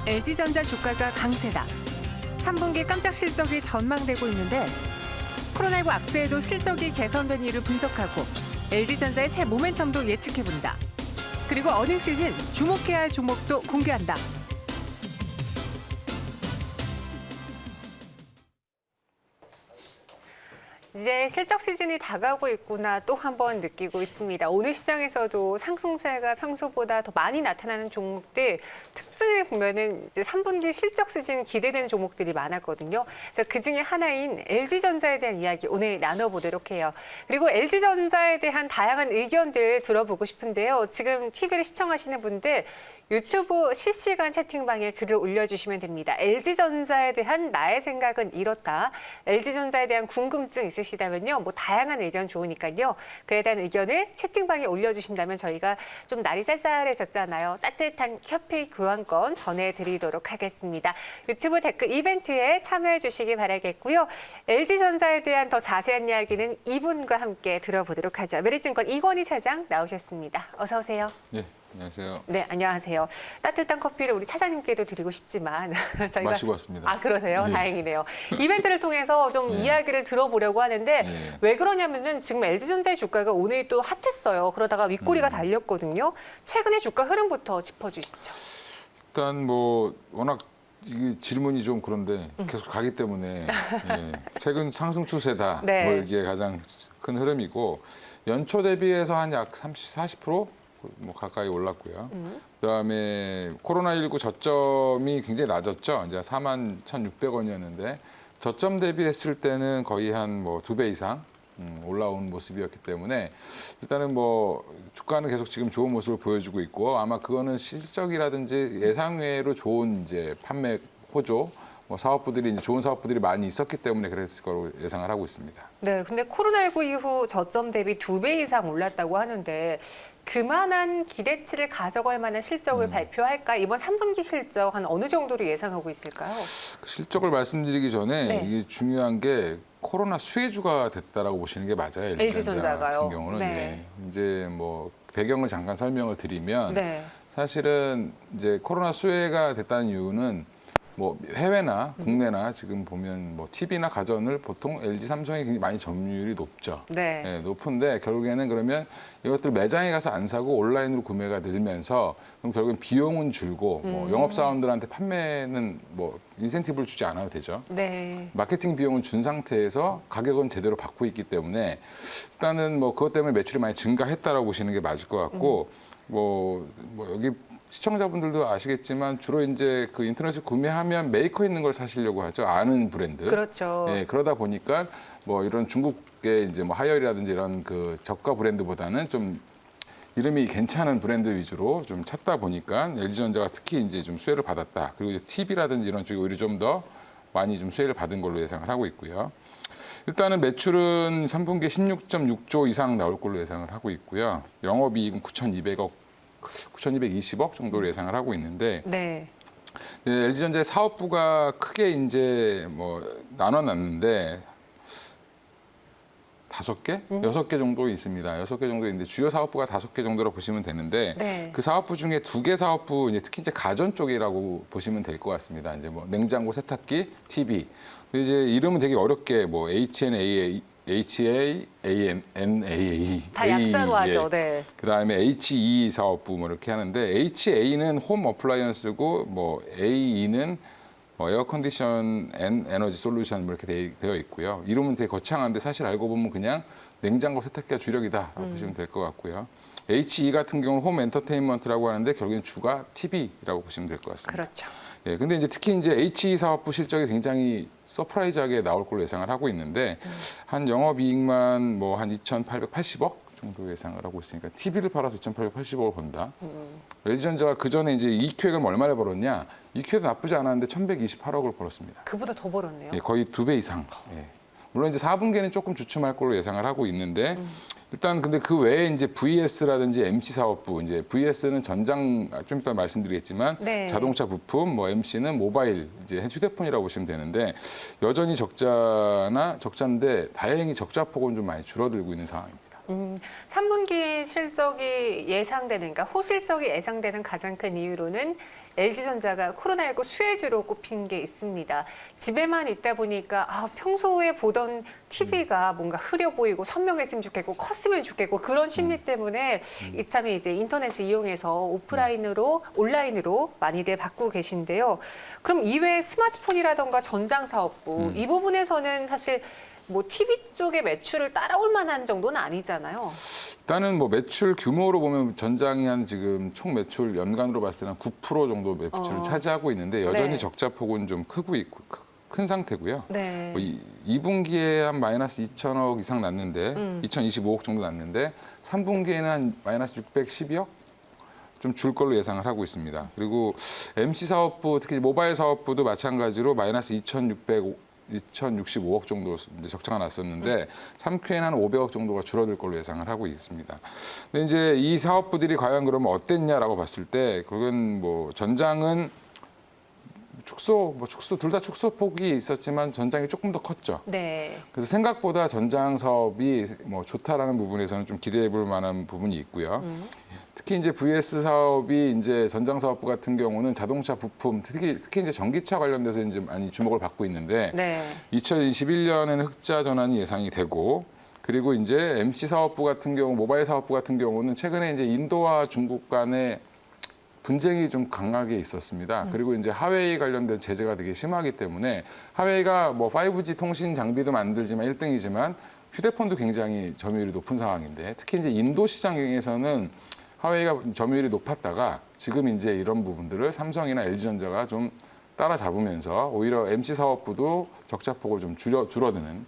LG전자 주가가 강세다. 3분기 깜짝 실적이 전망되고 있는데 코로나19 악재에도 실적이 개선된 이유를 분석하고 LG전자의 새 모멘텀도 예측해본다. 그리고 어닝 시즌 주목해야 할 종목도 공개한다. 이제 실적 시즌이 다가오고 있구나 또 한 번 느끼고 있습니다. 오늘 시장에서도 상승세가 평소보다 더 많이 나타나는 종목들 특징을 보면은 이제 3분기 실적 시즌 기대되는 종목들이 많았거든요. 그래서 그 중에 하나인 LG전자에 대한 이야기 오늘 나눠보도록 해요. 그리고 LG전자에 대한 다양한 의견들 들어보고 싶은데요. 지금 TV를 시청하시는 분들 유튜브 실시간 채팅방에 글을 올려주시면 됩니다. LG전자에 대한 나의 생각은 이렇다. LG전자에 대한 궁금증 있으시다면요. 뭐 다양한 의견 좋으니까요. 그에 대한 의견을 채팅방에 올려주신다면 저희가 좀 날이 쌀쌀해졌잖아요. 따뜻한 커피 교환권 전해드리도록 하겠습니다. 유튜브 댓글 이벤트에 참여해 주시기 바라겠고요. LG전자에 대한 더 자세한 이야기는 이분과 함께 들어보도록 하죠. 메리증권 이건희 차장 나오셨습니다. 어서 오세요. 네. 안녕하세요. 네, 안녕하세요. 따뜻한 커피를 우리 차장님께도 드리고 싶지만 저희가 마시고 왔습니다. 아, 그러세요? 네. 다행이네요. 이벤트를 통해서 좀 이야기를 들어보려고 하는데 네. 왜 그러냐면은 지금 LG전자의 주가가 오늘 또 핫했어요. 그러다가 윗꼬리가 달렸거든요. 최근의 주가 흐름부터 짚어주시죠. 일단 뭐 워낙 이게 질문이 좀 그런데 계속 가기 때문에 예. 최근 상승 추세다. 네. 뭐 이게 가장 큰 흐름이고 연초 대비해서 한 약 30, 40% 뭐 가까이 올랐고요. 그다음에 코로나19 저점이 굉장히 낮았죠. 이제 41,600원이었는데 저점 대비했을 때는 거의 한 뭐 2배 이상 올라온 모습이었기 때문에 일단은 뭐 주가는 계속 지금 좋은 모습을 보여주고 있고 아마 그거는 실적이라든지 예상외로 좋은 이제 판매 호조 뭐 사업부들이 이제 좋은 사업부들이 많이 있었기 때문에 그랬을 거로 예상을 하고 있습니다. 네, 근데 코로나19 이후 저점 대비 2배 이상 올랐다고 하는데 그만한 기대치를 가져갈 만한 실적을 발표할까? 이번 3분기 실적 한 어느 정도로 예상하고 있을까요? 그 실적을 말씀드리기 전에 네. 이게 중요한 게 코로나 수혜주가 됐다라고 보시는 게 맞아요. LG전자 같은 경우는 네. 예. 이제 뭐 배경을 잠깐 설명을 드리면 네. 사실은 이제 코로나 수혜가 됐다는 이유는 뭐 해외나 국내나 지금 보면 뭐 TV나 가전을 보통 LG, 삼성이 굉장히 많이 점유율이 높죠. 네. 예, 높은데 결국에는 그러면 이것들 매장에 가서 안 사고 온라인으로 구매가 늘면서 그럼 결국엔 비용은 줄고 뭐 영업사원들한테 판매는 뭐 인센티브를 주지 않아도 되죠. 네. 마케팅 비용은 준 상태에서 가격은 제대로 받고 있기 때문에 일단은 뭐 그것 때문에 매출이 많이 증가했다라고 보시는 게 맞을 것 같고 뭐 여기 시청자분들도 아시겠지만 주로 이제 그 인터넷에 구매하면 메이커 있는 걸 사시려고 하죠. 아는 브랜드. 그렇죠. 예, 그러다 보니까 뭐 이런 중국의 이제 뭐 하이얼이라든지 이런 그 저가 브랜드보다는 좀 이름이 괜찮은 브랜드 위주로 좀 찾다 보니까 LG전자가 특히 이제 좀 수혜를 받았다. 그리고 이제 TV라든지 이런 쪽이 오히려 좀 더 많이 좀 수혜를 받은 걸로 예상을 하고 있고요. 일단은 매출은 3분기에 16.6조 이상 나올 걸로 예상을 하고 있고요. 영업이익은 9,220억 정도로 예상을 하고 있는데 네. LG전자의 사업부가 크게 이제 뭐 나눠놨는데 5개? 6개 정도 있습니다. 6개 정도 있는데 주요 사업부가 5개 정도로 보시면 되는데 네. 그 사업부 중에 2개 사업부 이제 특히 이제 가전 쪽이라고 보시면 될 것 같습니다. 이제 뭐 냉장고, 세탁기, TV. 근데 이제 이름은 되게 어렵게 뭐 HNAA HANAA 다 약자로 하죠. 네. 그다음에 HE 사업부 뭐 이렇게 하는데 HA는 홈 어플라이언스고 뭐 AE는 에어 컨디션 앤 에너지 솔루션 뭐 이렇게 되어 있고요. 이름은 되게 거창한데 사실 알고 보면 그냥 냉장고 세탁기가 주력이다라고 보시면 될 것 같고요. HE 같은 경우는 홈 엔터테인먼트라고 하는데 결국엔 주가 TV라고 보시면 될 것 같습니다. 그렇죠. 예, 근데 이제 특히 이제 HE 사업부 실적이 굉장히 서프라이즈하게 나올 걸로 예상을 하고 있는데 한 영업이익만 뭐 한 2,880억 정도 예상을 하고 있으니까 TV를 팔아서 2,880억을 번다. LG전자가 그 전에 이제 이익회가 얼마를 벌었냐? 이익회도 나쁘지 않았는데 1,128억을 벌었습니다. 그보다 더 벌었네요. 예, 거의 2배 이상. 예. 물론 이제 4분기에는 조금 주춤할 걸로 예상을 하고 있는데 일단 근데 그 외에 이제 VS라든지 MC 사업부 이제 VS는 전장 좀 이따 말씀드리겠지만 네. 자동차 부품 뭐 MC는 모바일 이제 휴대폰이라고 보시면 되는데 여전히 적자인데 다행히 적자 폭은 좀 많이 줄어들고 있는 상황입니다. 3분기 실적이 예상되는, 그러니까 호실적이 예상되는 가장 큰 이유로는 LG전자가 코로나19 수혜주로 꼽힌 게 있습니다. 집에만 있다 보니까 평소에 보던 TV가 뭔가 흐려 보이고 선명했으면 좋겠고 컸으면 좋겠고 그런 심리 때문에 이참에 이제 인터넷을 이용해서 오프라인으로 온라인으로 많이들 바꾸고 계신데요. 그럼 이외에 스마트폰이라던가 전장사업부 이 부분에서는 사실 뭐 TV 쪽의 매출을 따라올 만한 정도는 아니잖아요. 일단은 뭐 매출 규모로 보면 전장이 한 지금 총 매출 연간으로 봤을 때는 9% 정도 매출을 차지하고 있는데 여전히 네. 적자폭은 좀 크고 있고 큰 상태고요. 네. 뭐 2분기에 한 마이너스 2천억 이상 났는데 2,025억 정도 났는데 3분기에는 한 마이너스 612억 좀 줄 걸로 예상을 하고 있습니다. 그리고 MC 사업부 특히 모바일 사업부도 마찬가지로 마이너스 2,065억 정도 이제 적자가 났었는데 3Q에는 한 500억 정도가 줄어들 걸로 예상을 하고 있습니다. 근데 이제 이 사업부들이 과연 그러면 어땠냐라고 봤을 때 그건 뭐 전장은 축소 둘 다 축소폭이 있었지만 전장이 조금 더 컸죠. 네. 그래서 생각보다 전장 사업이 뭐 좋다라는 부분에서는 좀 기대해 볼 만한 부분이 있고요. 특히 이제 VS 사업이 이제 전장 사업부 같은 경우는 자동차 부품, 특히 이제 전기차 관련돼서 이제 많이 주목을 받고 있는데 네. 2021년에는 흑자 전환이 예상이 되고 그리고 이제 MC 사업부 같은 경우, 모바일 사업부 같은 경우는 최근에 이제 인도와 중국 간의 분쟁이 좀 강하게 있었습니다. 그리고 이제 하웨이 관련된 제재가 되게 심하기 때문에 하웨이가 뭐 5G 통신 장비도 만들지만 1등이지만 휴대폰도 굉장히 점유율이 높은 상황인데 특히 이제 인도 시장에서는 하웨이가 점유율이 높았다가 지금 이제 이런 부분들을 삼성이나 LG전자가 좀 따라잡으면서 오히려 MC 사업부도 적자폭을 좀 줄어드는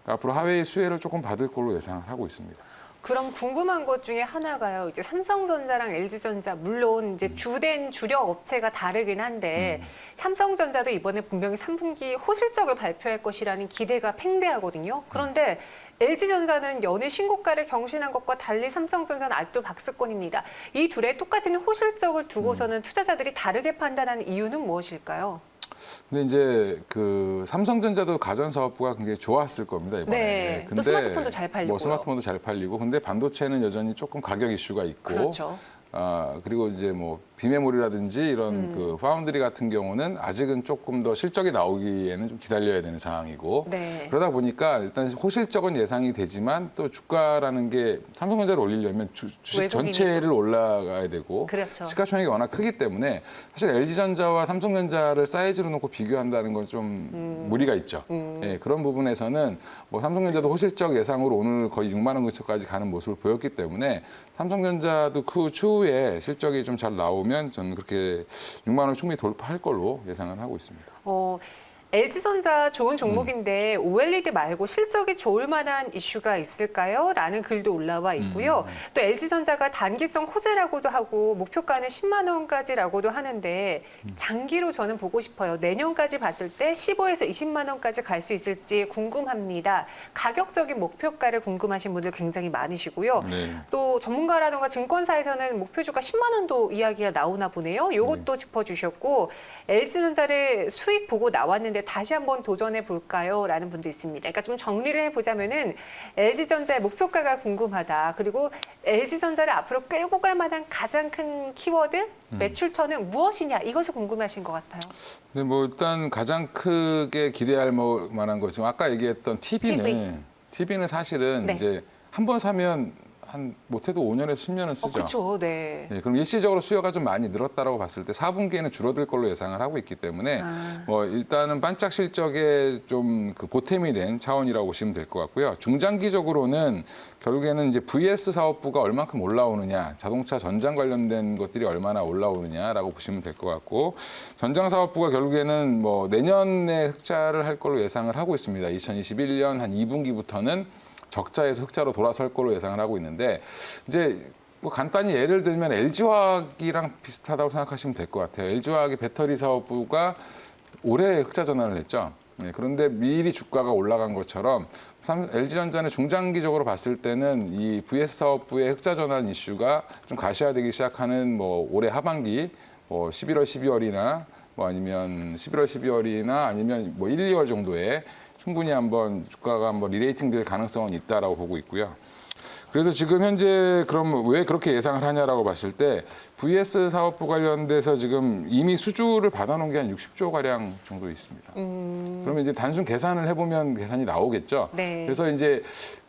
앞으로 하웨이 수혜를 조금 받을 걸로 예상을 하고 있습니다. 그럼 궁금한 것 중에 하나가요. 이제 삼성전자랑 LG전자 물론 이제 주된 주력 업체가 다르긴 한데 삼성전자도 이번에 분명히 3분기 호실적을 발표할 것이라는 기대가 팽배하거든요. 그런데 LG전자는 연일 신고가를 경신한 것과 달리 삼성전자는 아직도 박스권입니다. 이 둘의 똑같은 호실적을 두고서는 투자자들이 다르게 판단하는 이유는 무엇일까요? 근데 이제 그 삼성전자도 가전 사업부가 굉장히 좋았을 겁니다 이번에. 네. 또 스마트폰도 잘 팔리고요. 뭐 스마트폰도 잘 팔리고, 근데 반도체는 여전히 조금 가격 이슈가 있고. 그렇죠. 그리고 이제 뭐 비메모리라든지 이런 그 파운드리 같은 경우는 아직은 조금 더 실적이 나오기에는 좀 기다려야 되는 상황이고. 네. 그러다 보니까 일단 호실적은 예상이 되지만 또 주가라는 게 삼성전자를 올리려면 주식 외국인이 전체를 올라가야 되고. 그렇죠. 시가총액이 워낙 크기 때문에 사실 LG전자와 삼성전자를 사이즈로 놓고 비교한다는 건 좀 무리가 있죠. 예, 그런 부분에서는 뭐 삼성전자도 호실적 예상으로 오늘 거의 6만 원 근처까지 가는 모습을 보였기 때문에 삼성전자도 그 추후에 실적이 좀 잘 나오면 저는 그렇게 6만 원 충분히 돌파할 걸로 예상을 하고 있습니다. LG전자 좋은 종목인데 OLED 말고 실적이 좋을 만한 이슈가 있을까요? 라는 글도 올라와 있고요. 또 LG전자가 단기성 호재라고도 하고 목표가는 10만 원까지라고도 하는데 장기로 저는 보고 싶어요. 내년까지 봤을 때 15에서 20만 원까지 갈 수 있을지 궁금합니다. 가격적인 목표가를 궁금하신 분들 굉장히 많으시고요. 네. 또 전문가라든가 증권사에서는 목표주가 10만 원도 이야기가 나오나 보네요. 이것도 짚어주셨고 LG전자를 수익 보고 나왔는데 다시 한번 도전해 볼까요? 라는 분도 있습니다. 그러니까 좀 정리를 해보자면은 LG전자의 목표가가 궁금하다. 그리고 LG전자를 앞으로 끌고 갈 만한 가장 큰 키워드, 매출처는 무엇이냐? 이것이 궁금하신 것 같아요. 네, 뭐 일단 가장 크게 기대할 만한 거 지금 아까 얘기했던 TV는 사실은 네. 이제 한 번 사면 한 못해도 5년에서 10년은 쓰죠. 그렇죠. 네. 네, 그럼 일시적으로 수요가 좀 많이 늘었다라고 봤을 때 4분기에는 줄어들 걸로 예상을 하고 있기 때문에 뭐 일단은 반짝 실적에 좀 그 보탬이 된 차원이라고 보시면 될 것 같고요. 중장기적으로는 결국에는 이제 VS 사업부가 얼만큼 올라오느냐, 자동차 전장 관련된 것들이 얼마나 올라오느냐라고 보시면 될 것 같고 전장 사업부가 결국에는 뭐 내년에 흑자를 할 걸로 예상을 하고 있습니다. 2021년 한 2분기부터는 적자에서 흑자로 돌아설 걸로 예상을 하고 있는데 이제 뭐 간단히 예를 들면 LG화학이랑 비슷하다고 생각하시면 될 것 같아요. LG화학의 배터리 사업부가 올해 흑자 전환을 했죠. 네, 그런데 미리 주가가 올라간 것처럼 LG전자는 중장기적으로 봤을 때는 이 VS 사업부의 흑자 전환 이슈가 좀 가시화되기 시작하는 뭐 올해 하반기 뭐 11월, 12월이나 뭐 아니면 11월, 12월이나 아니면 뭐 1, 2월 정도에 충분히 한번 주가가 한번 리레이팅 될 가능성은 있다라고 보고 있고요. 그래서 지금 현재 그럼 왜 그렇게 예상을 하냐라고 봤을 때 VS 사업부 관련돼서 지금 이미 수주를 받아놓은 게 한 60조 가량 정도 있습니다. 그러면 이제 단순 계산을 해보면 계산이 나오겠죠. 네. 그래서 이제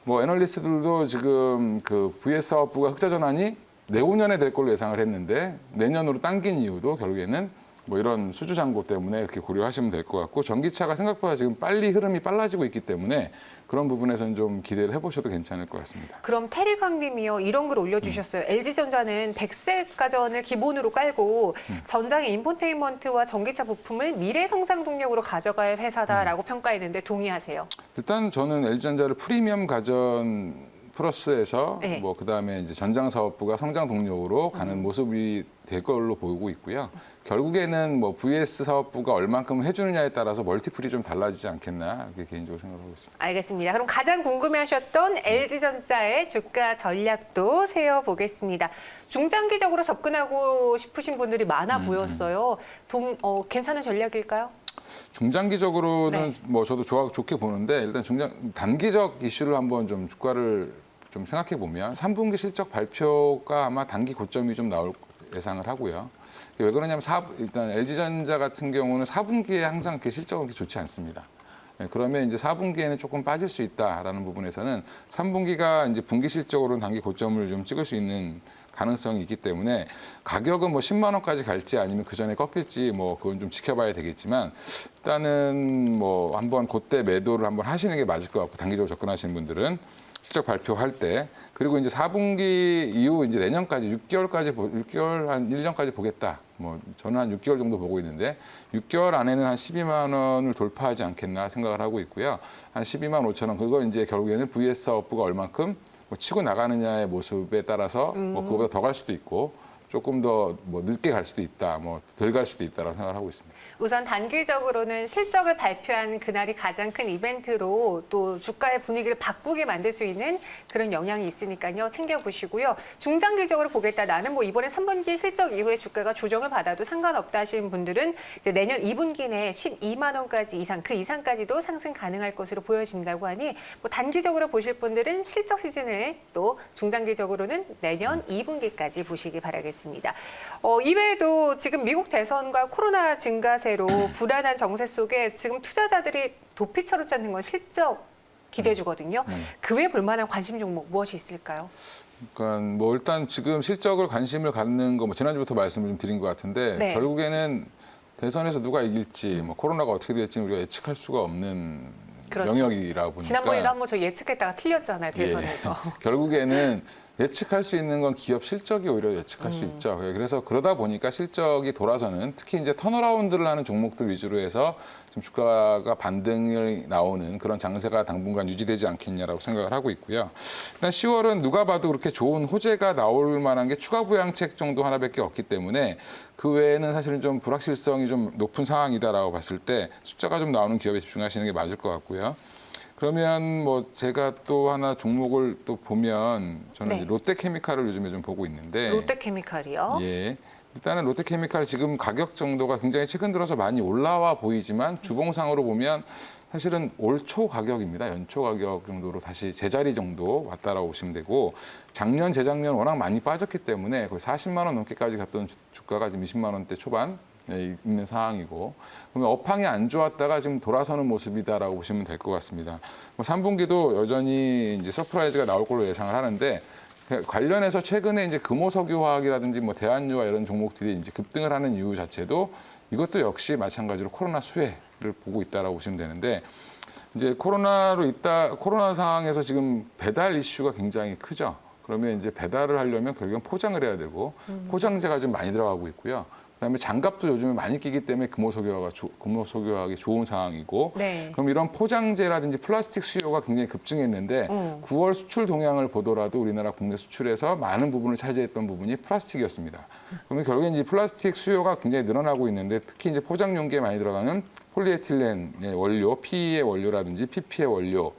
뭐 애널리스트들도 지금 그 VS 사업부가 흑자 전환이 내후년에 될 걸로 예상을 했는데 내년으로 당긴 이유도 결국에는 뭐 이런 수주 잔고 때문에 이렇게 고려하시면 될 것 같고 전기차가 생각보다 지금 빨리 흐름이 빨라지고 있기 때문에 그런 부분에서는 좀 기대를 해보셔도 괜찮을 것 같습니다. 그럼 테리광님이요 이런 글 올려주셨어요. LG전자는 백색 가전을 기본으로 깔고 전장의 인포테인먼트와 전기차 부품을 미래 성장 동력으로 가져갈 회사다라고 평가했는데 동의하세요? 일단 저는 LG전자를 프리미엄 가전 플러스에서 네. 뭐 그다음에 이제 전장 사업부가 성장 동력으로 가는 모습이 될 걸로 보이고 있고요. 결국에는 뭐 VS 사업부가 얼만큼 해주느냐에 따라서 멀티플이 좀 달라지지 않겠나 이렇게 개인적으로 생각하고 있습니다. 알겠습니다. 그럼 가장 궁금해하셨던 LG전자의 주가 전략도 세어보겠습니다. 중장기적으로 접근하고 싶으신 분들이 많아 보였어요. 괜찮은 전략일까요? 중장기적으로는 네. 뭐 저도 좋게 보는데 일단 단기적 이슈를 한번 좀 주가를 좀 생각해 보면 3분기 실적 발표가 아마 단기 고점이 좀 나올 예상을 하고요. 왜 그러냐면 일단 LG전자 같은 경우는 4분기에 항상 이렇게 실적은 그렇게 좋지 않습니다. 그러면 이제 4분기에는 조금 빠질 수 있다라는 부분에서는 3분기가 이제 분기 실적으로는 단기 고점을 좀 찍을 수 있는 가능성이 있기 때문에 가격은 뭐 10만 원까지 갈지 아니면 그 전에 꺾일지 뭐 그건 좀 지켜봐야 되겠지만 일단은 뭐 한번 그때 매도를 한번 하시는 게 맞을 것 같고 단기적으로 접근하시는 분들은 실적 발표할 때 그리고 이제 4분기 이후 이제 내년까지 6개월 한 1년까지 보겠다. 뭐 저는 한 6개월 정도 보고 있는데 6개월 안에는 한 12만 원을 돌파하지 않겠나 생각을 하고 있고요. 한 12만 5천 원 그거 이제 결국에는 VS 사업부가 얼만큼 뭐 치고 나가느냐의 모습에 따라서 뭐 그거보다 더 갈 수도 있고 조금 더 뭐 늦게 갈 수도 있다, 뭐 덜 갈 수도 있다라고 생각을 하고 있습니다. 우선 단기적으로는 실적을 발표한 그날이 가장 큰 이벤트로 또 주가의 분위기를 바꾸게 만들 수 있는 그런 영향이 있으니까요. 챙겨보시고요. 중장기적으로 보겠다. 나는 뭐 이번에 3분기 실적 이후에 주가가 조정을 받아도 상관없다 하시는 분들은 이제 내년 2분기 내에 12만 원까지 이상, 그 이상까지도 상승 가능할 것으로 보여진다고 하니 뭐 단기적으로 보실 분들은 실적 시즌을 또 중장기적으로는 내년 2분기까지 보시기 바라겠습니다. 이외에도 지금 미국 대선과 코로나 증가세로 불안한 정세 속에 지금 투자자들이 도피처로 찾는 건 실적 기대주거든요. 그 외에 볼만한 관심 종목 무엇이 있을까요? 그러니까 뭐 일단 지금 실적을 관심을 갖는 거 뭐 지난주부터 말씀을 좀 드린 것 같은데 네. 결국에는 대선에서 누가 이길지 뭐 코로나가 어떻게 될지는 우리가 예측할 수가 없는 그렇죠. 영역이라 보니까 지난번에도 한번 저 예측했다가 틀렸잖아요. 대선에서. 결국에는 예측할 수 있는 건 기업 실적이 오히려 예측할 수 있죠. 그래서 그러다 보니까 실적이 돌아서는 특히 이제 턴어라운드를 하는 종목들 위주로 해서 좀 주가가 반등을 나오는 그런 장세가 당분간 유지되지 않겠냐라고 생각을 하고 있고요. 일단 10월은 누가 봐도 그렇게 좋은 호재가 나올 만한 게 추가 부양책 정도 하나밖에 없기 때문에 그 외에는 사실은 좀 불확실성이 좀 높은 상황이다라고 봤을 때 숫자가 좀 나오는 기업에 집중하시는 게 맞을 것 같고요. 그러면 뭐 제가 또 하나 종목을 또 보면 저는 네. 롯데케미칼을 요즘에 좀 보고 있는데 롯데케미칼이요? 예. 일단은 롯데케미칼 지금 가격 정도가 굉장히 최근 들어서 많이 올라와 보이지만 주봉상으로 보면 사실은 올 초 가격입니다. 연초 가격 정도로 다시 제자리 정도 왔다라고 보시면 되고 작년, 재작년 워낙 많이 빠졌기 때문에 거의 40만 원 넘게까지 갔던 주가가 지금 20만 원대 초반 있는 상황이고 그러면 업황이 안 좋았다가 지금 돌아서는 모습이다라고 보시면 될 것 같습니다. 뭐 3분기도 여전히 이제 서프라이즈가 나올 걸로 예상을 하는데 관련해서 최근에 이제 금호석유화학이라든지 뭐 대한유화 이런 종목들이 이제 급등을 하는 이유 자체도 이것도 역시 마찬가지로 코로나 수혜를 보고 있다라고 보시면 되는데 이제 코로나 상황에서 지금 배달 이슈가 굉장히 크죠. 그러면 이제 배달을 하려면 결국엔 포장을 해야 되고 포장재가 좀 많이 들어가고 있고요. 그다음에 장갑도 요즘에 많이 끼기 때문에 금호석유화학이 좋은 상황이고 네. 그럼 이런 포장재라든지 플라스틱 수요가 굉장히 급증했는데 9월 수출 동향을 보더라도 우리나라 국내 수출에서 많은 부분을 차지했던 부분이 플라스틱이었습니다. 그러면 결국엔 이제 플라스틱 수요가 굉장히 늘어나고 있는데 특히 이제 포장 용기에 많이 들어가는 폴리에틸렌의 원료, PE의 원료라든지 PP의 원료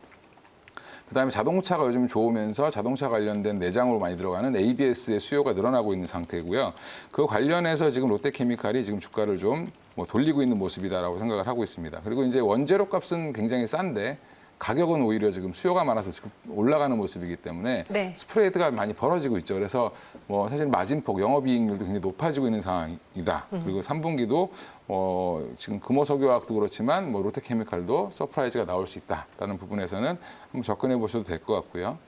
그다음에 자동차가 요즘 좋으면서 자동차 관련된 내장으로 많이 들어가는 ABS의 수요가 늘어나고 있는 상태고요. 그 관련해서 지금 롯데케미칼이 지금 주가를 좀 뭐 돌리고 있는 모습이다라고 생각을 하고 있습니다. 그리고 이제 원재료 값은 굉장히 싼데 가격은 오히려 지금 수요가 많아서 지금 올라가는 모습이기 때문에 네. 스프레드가 많이 벌어지고 있죠. 그래서 뭐 사실 마진폭, 영업이익률도 굉장히 높아지고 있는 상황이다. 그리고 3분기도 지금 금호석유화학도 그렇지만 뭐 롯데케미칼도 서프라이즈가 나올 수 있다라는 부분에서는 한번 접근해 보셔도 될 것 같고요.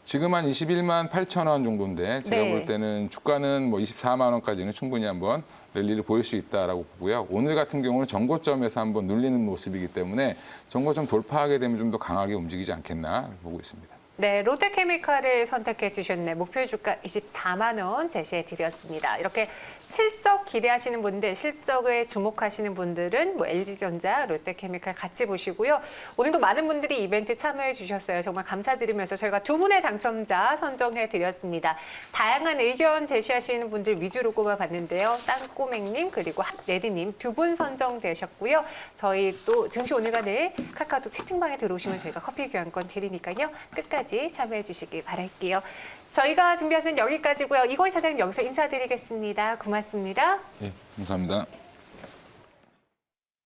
지금 한 21만 8천 원 정도인데 제가 네. 볼 때는 주가는 뭐 24만 원까지는 충분히 한번 랠리를 보일 수 있다라고 보고요. 오늘 같은 경우는 전고점에서 한번 눌리는 모습이기 때문에 전고점 돌파하게 되면 좀 더 강하게 움직이지 않겠나 보고 있습니다. 네, 롯데케미칼을 선택해 주셨네. 목표 주가 24만 원 제시해 드렸습니다. 이렇게 실적 기대하시는 분들, 실적에 주목하시는 분들은 뭐 LG전자, 롯데케미칼 같이 보시고요. 오늘도 많은 분들이 이벤트 참여해 주셨어요. 정말 감사드리면서 저희가 두 분의 당첨자 선정해 드렸습니다. 다양한 의견 제시하시는 분들 위주로 꼽아봤는데요. 땅꼬맹님 그리고 핫레디님 두 분 선정되셨고요. 저희 또 증시 오늘과 내일 카카오톡 채팅방에 들어오시면 저희가 커피 교환권 드리니까요. 끝까지 참여해 주시길 바랄게요. 저희가 준비한 여기까지고요. 이건희 사장님 여기서 인사드리겠습니다. 고맙습니다. 예, 감사합니다.